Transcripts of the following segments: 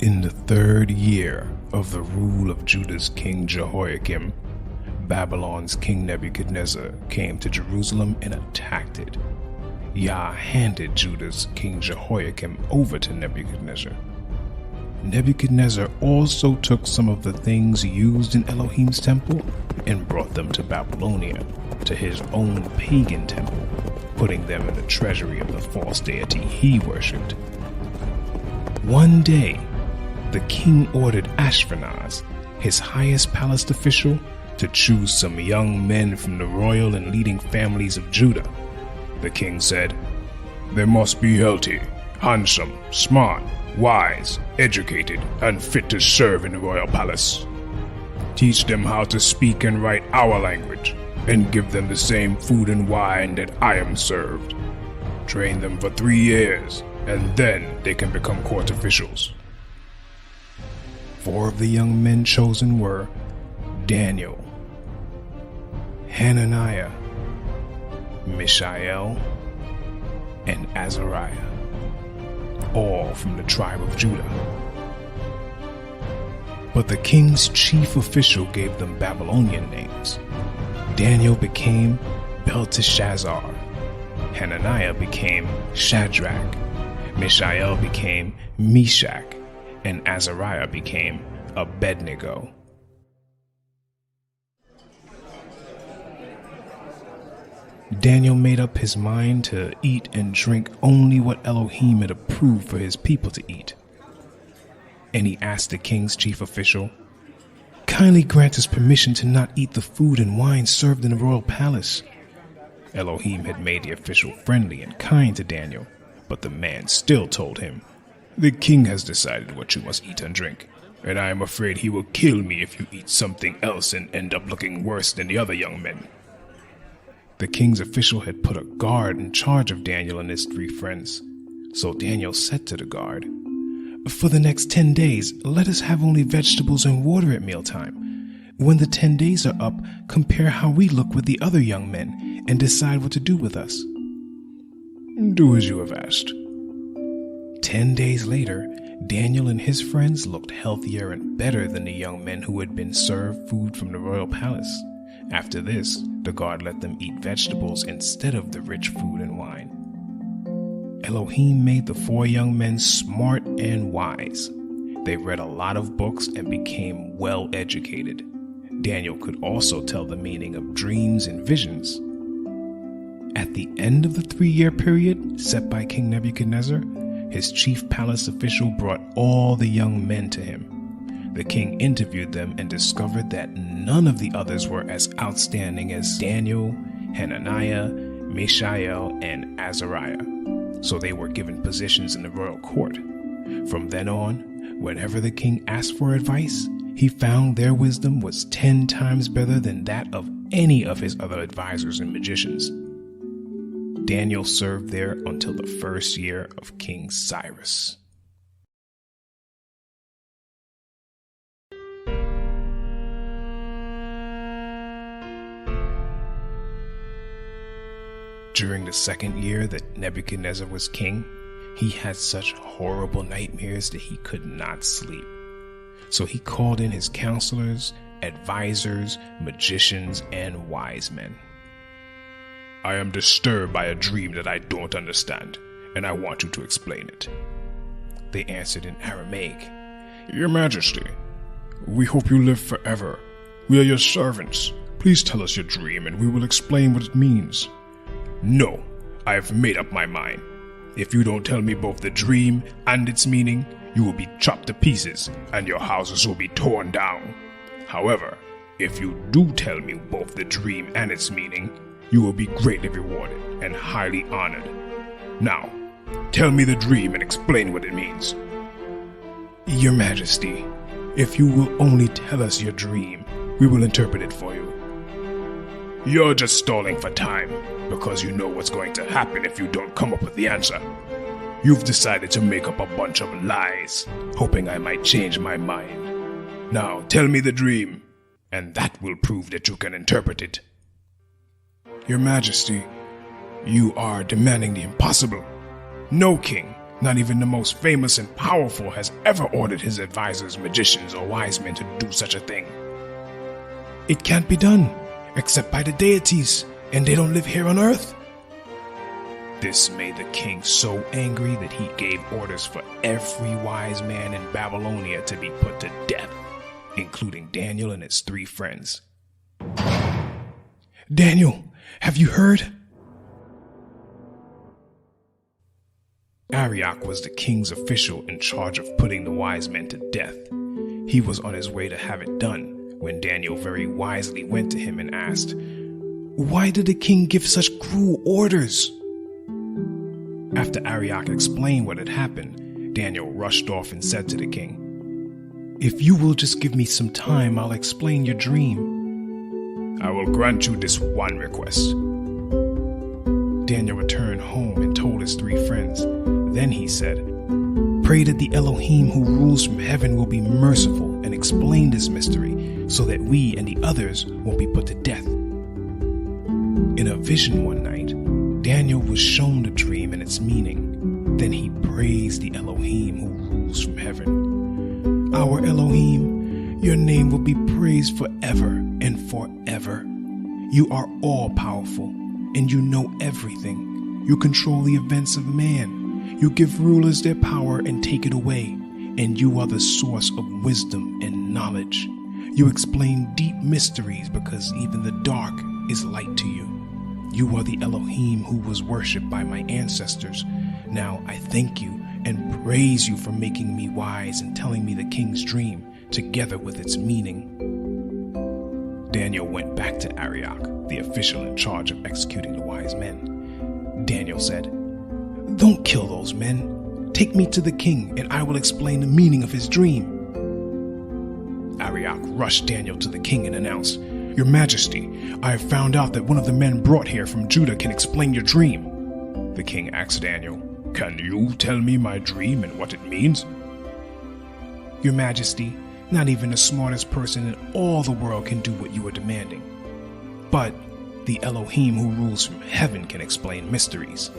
In the 3rd year of the rule of Judah's king Jehoiakim, Babylon's king Nebuchadnezzar came to Jerusalem and attacked it. Yah handed Judah's king Jehoiakim over to Nebuchadnezzar. Nebuchadnezzar also took some of the things used in Elohim's temple and brought them to Babylonia, to his own pagan temple, putting them in the treasury of the false deity he worshipped. One day, the king ordered Ashpenaz, his highest palace official, to choose some young men from the royal and leading families of Judah. The king said, "They must be healthy, handsome, smart, wise, educated, and fit to serve in the royal palace. Teach them how to speak and write our language, and give them the same food and wine that I am served. Train them for 3 years, and then they can become court officials." 4 of the young men chosen were Daniel, Hananiah, Mishael, and Azariah, all from the tribe of Judah. But the king's chief official gave them Babylonian names. Daniel became Belteshazzar, Hananiah became Shadrach, Mishael became Meshach, and Azariah became Abednego. Daniel made up his mind to eat and drink only what Elohim had approved for his people to eat. And he asked the king's chief official, "Kindly grant us permission to not eat the food and wine served in the royal palace." Elohim had made the official friendly and kind to Daniel, but the man still told him, "The king has decided what you must eat and drink, and I am afraid he will kill me if you eat something else and end up looking worse than the other young men." The king's official had put a guard in charge of Daniel and his 3 friends. So Daniel said to the guard, "For the next 10 days, let us have only vegetables and water at mealtime. When the 10 days are up, compare how we look with the other young men and decide what to do with us." "Do as you have asked." 10 days later, Daniel and his friends looked healthier and better than the young men who had been served food from the royal palace. After this, the guard let them eat vegetables instead of the rich food and wine. Elohim made the 4 young men smart and wise. They read a lot of books and became well educated. Daniel could also tell the meaning of dreams and visions. At the end of the 3-year period set by King Nebuchadnezzar, his chief palace official brought all the young men to him. The king interviewed them and discovered that none of the others were as outstanding as Daniel, Hananiah, Mishael, and Azariah, so they were given positions in the royal court. From then on, whenever the king asked for advice, he found their wisdom was 10 times better than that of any of his other advisors and magicians. Daniel served there until the 1st year of King Cyrus. During the 2nd year that Nebuchadnezzar was king, he had such horrible nightmares that he could not sleep. So he called in his counselors, advisors, magicians, and wise men. "I am disturbed by a dream that I don't understand, and I want you to explain it." They answered in Aramaic, "Your Majesty, we hope you live forever. We are your servants. Please tell us your dream, and we will explain what it means." "No, I have made up my mind. If you don't tell me both the dream and its meaning, you will be chopped to pieces, and your houses will be torn down. However, if you do tell me both the dream and its meaning, you will be greatly rewarded and highly honored. Now, tell me the dream and explain what it means." "Your Majesty, if you will only tell us your dream, we will interpret it for you." "You're just stalling for time, because you know what's going to happen if you don't come up with the answer. You've decided to make up a bunch of lies, hoping I might change my mind. Now tell me the dream, and that will prove that you can interpret it." "Your Majesty, you are demanding the impossible." "No, King. Not even the most famous and powerful has ever ordered his advisors, magicians, or wise men to do such a thing. It can't be done, except by the deities, and they don't live here on Earth. This made the king so angry that he gave orders for every wise man in Babylonia to be put to death, including Daniel and his 3 friends. Daniel, have you heard? Arioch was the king's official in charge of putting the wise men to death. He was on his way to have it done when Daniel very wisely went to him and asked, "Why did the king give such cruel orders?" After Arioch explained what had happened, Daniel rushed off and said to the king, "If you will just give me some time, I'll explain your dream." "I will grant you this one request." Daniel returned home and told his 3 friends. Then he said, "Pray that the Elohim who rules from heaven will be merciful and explain this mystery so that we and the others won't be put to death." In a vision one night, Daniel was shown the dream and its meaning. Then he praised the Elohim who rules from heaven. "Our Elohim, your name will be praised forever and forever. You are all-powerful, and you know everything. You control the events of man. You give rulers their power and take it away, and you are the source of wisdom and knowledge. You explain deep mysteries because even the dark is light to you. You are the Elohim who was worshipped by my ancestors. Now I thank you and praise you for making me wise and telling me the king's dream, together with its meaning." Daniel went back to Arioch, the official in charge of executing the wise men. Daniel said, "Don't kill those men. Take me to the king, and I will explain the meaning of his dream." Arioch rushed Daniel to the king and announced, "Your Majesty, I have found out that one of the men brought here from Judah can explain your dream." The king asked Daniel, "Can you tell me my dream and what it means?" "Your Majesty, not even the smartest person in all the world can do what you are demanding. But the Elohim who rules from heaven can explain mysteries.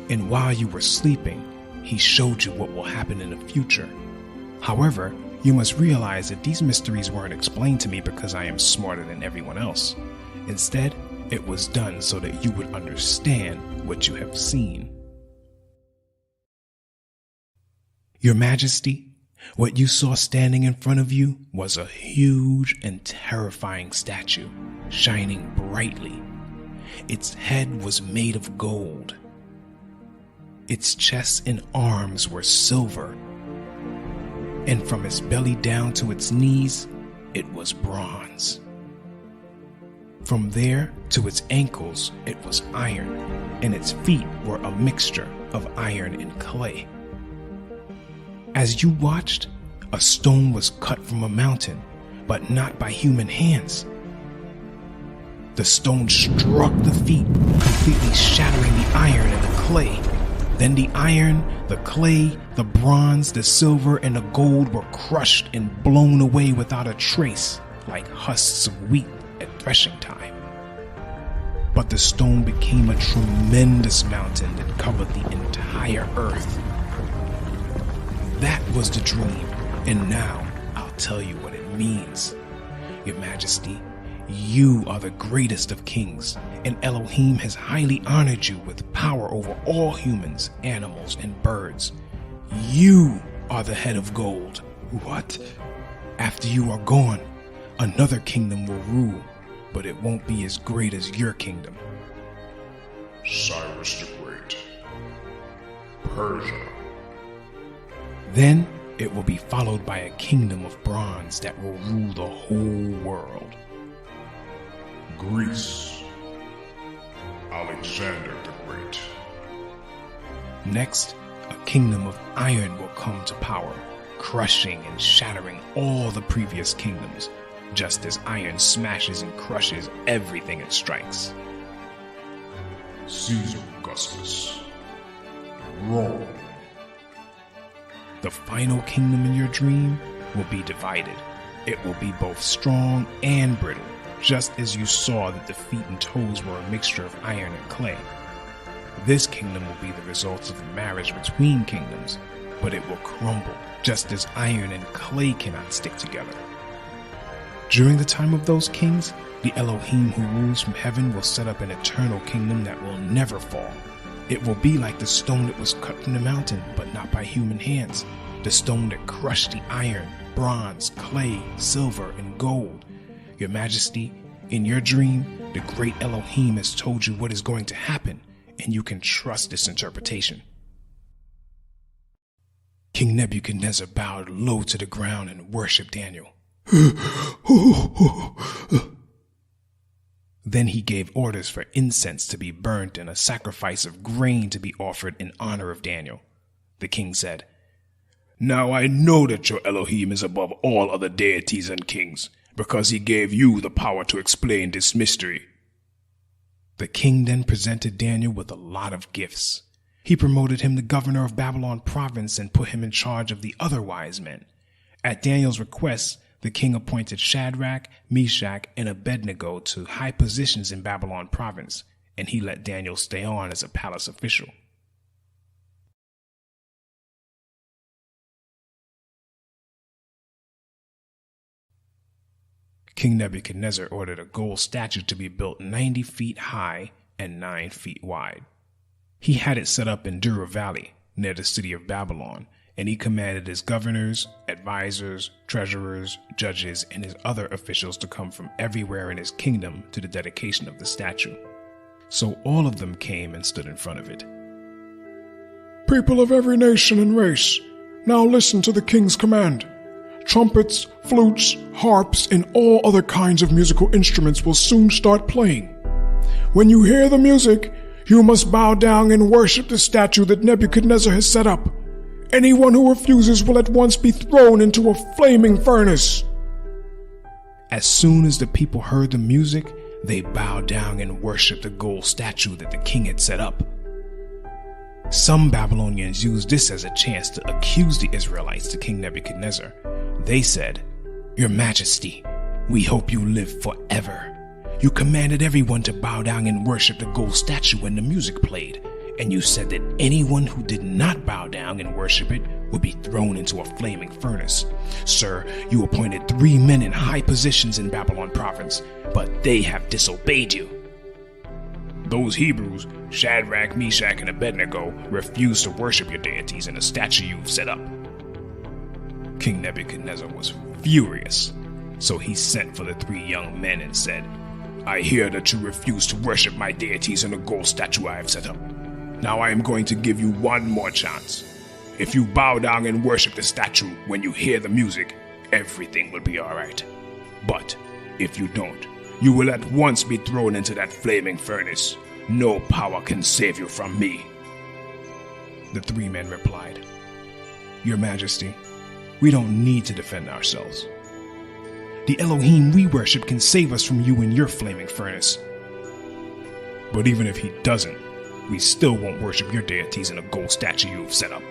And while you were sleeping, he showed you what will happen in the future. However, you must realize that these mysteries weren't explained to me because I am smarter than everyone else. Instead, it was done so that you would understand what you have seen." "Your Majesty, what you saw standing in front of you was a huge and terrifying statue, shining brightly. Its head was made of gold. Its chest and arms were silver, and from its belly down to its knees, it was bronze. From there to its ankles, it was iron, and its feet were a mixture of iron and clay. As you watched, a stone was cut from a mountain, but not by human hands. The stone struck the feet, completely shattering the iron and the clay. Then the iron, the clay, the bronze, the silver, and the gold were crushed and blown away without a trace, like husks of wheat at threshing time. But the stone became a tremendous mountain that covered the entire earth. That was the dream, and now I'll tell you what it means. Your Majesty, you are the greatest of kings, and Elohim has highly honored you with power over all humans, animals, and birds. You are the head of gold. What? After you are gone, another kingdom will rule, but it won't be as great as your kingdom. Cyrus the Great. Persia. Then it will be followed by a kingdom of bronze that will rule the whole world. Greece. Alexander the Great. Next, a kingdom of iron will come to power, crushing and shattering all the previous kingdoms, just as iron smashes and crushes everything it strikes. Caesar Augustus. Rome. The final kingdom in your dream will be divided. It will be both strong and brittle, just as you saw that the feet and toes were a mixture of iron and clay. This kingdom will be the result of a marriage between kingdoms, but it will crumble, just as iron and clay cannot stick together. During the time of those kings, the Elohim who rules from heaven will set up an eternal kingdom that will never fall. It will be like the stone that was cut from the mountain, but not by human hands. The stone that crushed the iron, bronze, clay, silver, and gold. Your Majesty, in your dream, the great Elohim has told you what is going to happen, and you can trust this interpretation. King Nebuchadnezzar bowed low to the ground and worshipped Daniel. Then he gave orders for incense to be burnt and a sacrifice of grain to be offered in honor of Daniel. The king said, "Now I know that your Elohim is above all other deities and kings, because he gave you the power to explain this mystery." The king then presented Daniel with a lot of gifts. He promoted him the governor of Babylon province and put him in charge of the other wise men. At Daniel's request, the king appointed Shadrach, Meshach, and Abednego to high positions in Babylon province, and he let Daniel stay on as a palace official. King Nebuchadnezzar ordered a gold statue to be built 90 feet high and 9 feet wide. He had it set up in Dura Valley, near the city of Babylon, and he commanded his governors, advisors, treasurers, judges, and his other officials to come from everywhere in his kingdom to the dedication of the statue. So all of them came and stood in front of it. "People of every nation and race, now listen to the king's command. Trumpets, flutes, harps, and all other kinds of musical instruments will soon start playing. When you hear the music, you must bow down and worship the statue that Nebuchadnezzar has set up. Anyone who refuses will at once be thrown into a flaming furnace." As soon as the people heard the music, they bowed down and worshipped the gold statue that the king had set up. Some Babylonians used this as a chance to accuse the Israelites to King Nebuchadnezzar. They said, "Your Majesty, we hope you live forever. You commanded everyone to bow down and worship the gold statue when the music played, and you said that anyone who did not bow down and worship it would be thrown into a flaming furnace. Sir, you appointed 3 men in high positions in Babylon province, but they have disobeyed you." Those Hebrews, Shadrach, Meshach, and Abednego, refused to worship your deities and the statue you've set up. King Nebuchadnezzar was furious, so he sent for the 3 young men and said, "I hear that you refuse to worship my deities and the gold statue I have set up. Now I am going to give you one more chance. If you bow down and worship the statue when you hear the music, everything will be all right. But if you don't, you will at once be thrown into that flaming furnace. No power can save you from me." The 3 men replied, "Your Majesty, we don't need to defend ourselves. The Elohim we worship can save us from you and your flaming furnace. But even if he doesn't, we still won't worship your deities and a gold statue you've set up."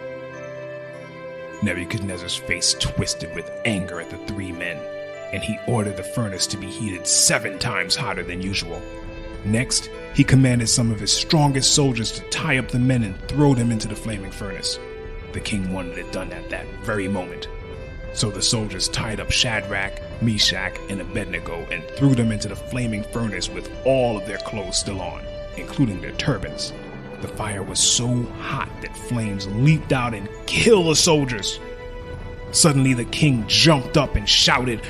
Nebuchadnezzar's face twisted with anger at the 3 men, and he ordered the furnace to be heated 7 times hotter than usual. Next, he commanded some of his strongest soldiers to tie up the men and throw them into the flaming furnace. The king wanted it done at that very moment. So the soldiers tied up Shadrach, Meshach, and Abednego and threw them into the flaming furnace with all of their clothes still on, including their turbans. The fire was so hot that flames leaped out and killed the soldiers. Suddenly the king jumped up and shouted,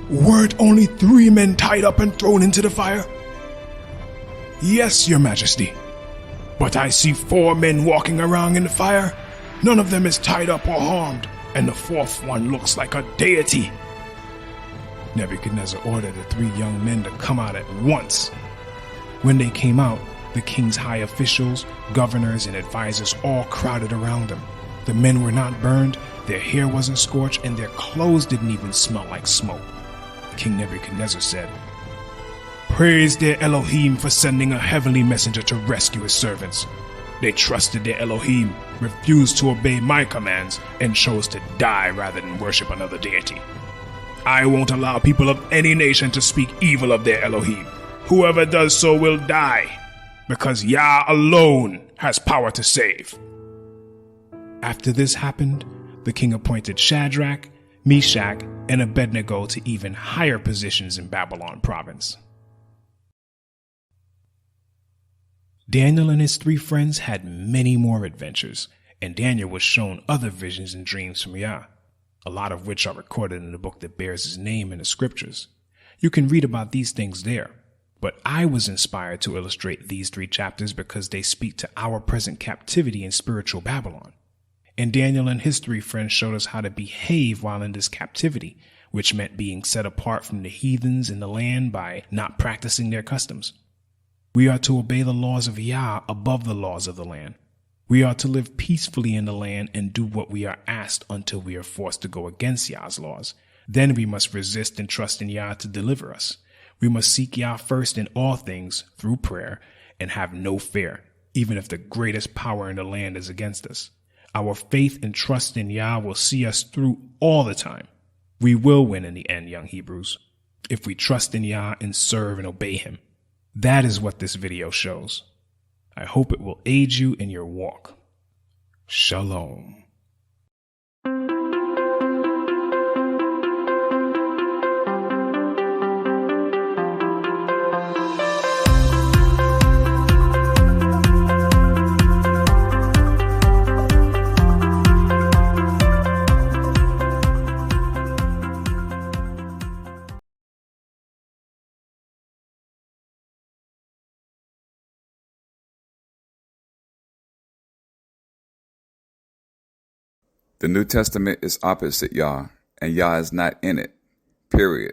"Weren't only 3 men tied up and thrown into the fire?" "Yes, Your Majesty. But I see 4 men walking around in the fire. None of them is tied up or harmed, and the 4th one looks like a deity." Nebuchadnezzar ordered the 3 young men to come out at once. When they came out, the king's high officials, governors, and advisors all crowded around them. The men were not burned, their hair wasn't scorched, and their clothes didn't even smell like smoke. King Nebuchadnezzar said, "Praise their Elohim for sending a heavenly messenger to rescue his servants. They trusted their Elohim, refused to obey my commands, and chose to die rather than worship another deity. I won't allow people of any nation to speak evil of their Elohim. Whoever does so will die, because Yah alone has power to save." After this happened, the king appointed Shadrach, Meshach, and Abednego to even higher positions in Babylon province. Daniel and his 3 friends had many more adventures, and Daniel was shown other visions and dreams from Yah, a lot of which are recorded in the book that bears his name in the scriptures. You can read about these things there, but I was inspired to illustrate these 3 chapters because they speak to our present captivity in spiritual Babylon. And Daniel and his 3 friends showed us how to behave while in this captivity, which meant being set apart from the heathens in the land by not practicing their customs. We are to obey the laws of Yah above the laws of the land. We are to live peacefully in the land and do what we are asked until we are forced to go against Yah's laws. Then we must resist and trust in Yah to deliver us. We must seek Yah first in all things through prayer and have no fear, even if the greatest power in the land is against us. Our faith and trust in Yah will see us through all the time. We will win in the end, young Hebrews, if we trust in Yah and serve and obey him. That is what this video shows. I hope it will aid you in your walk. Shalom. The New Testament is opposite Yah, and Yah is not in it. Period.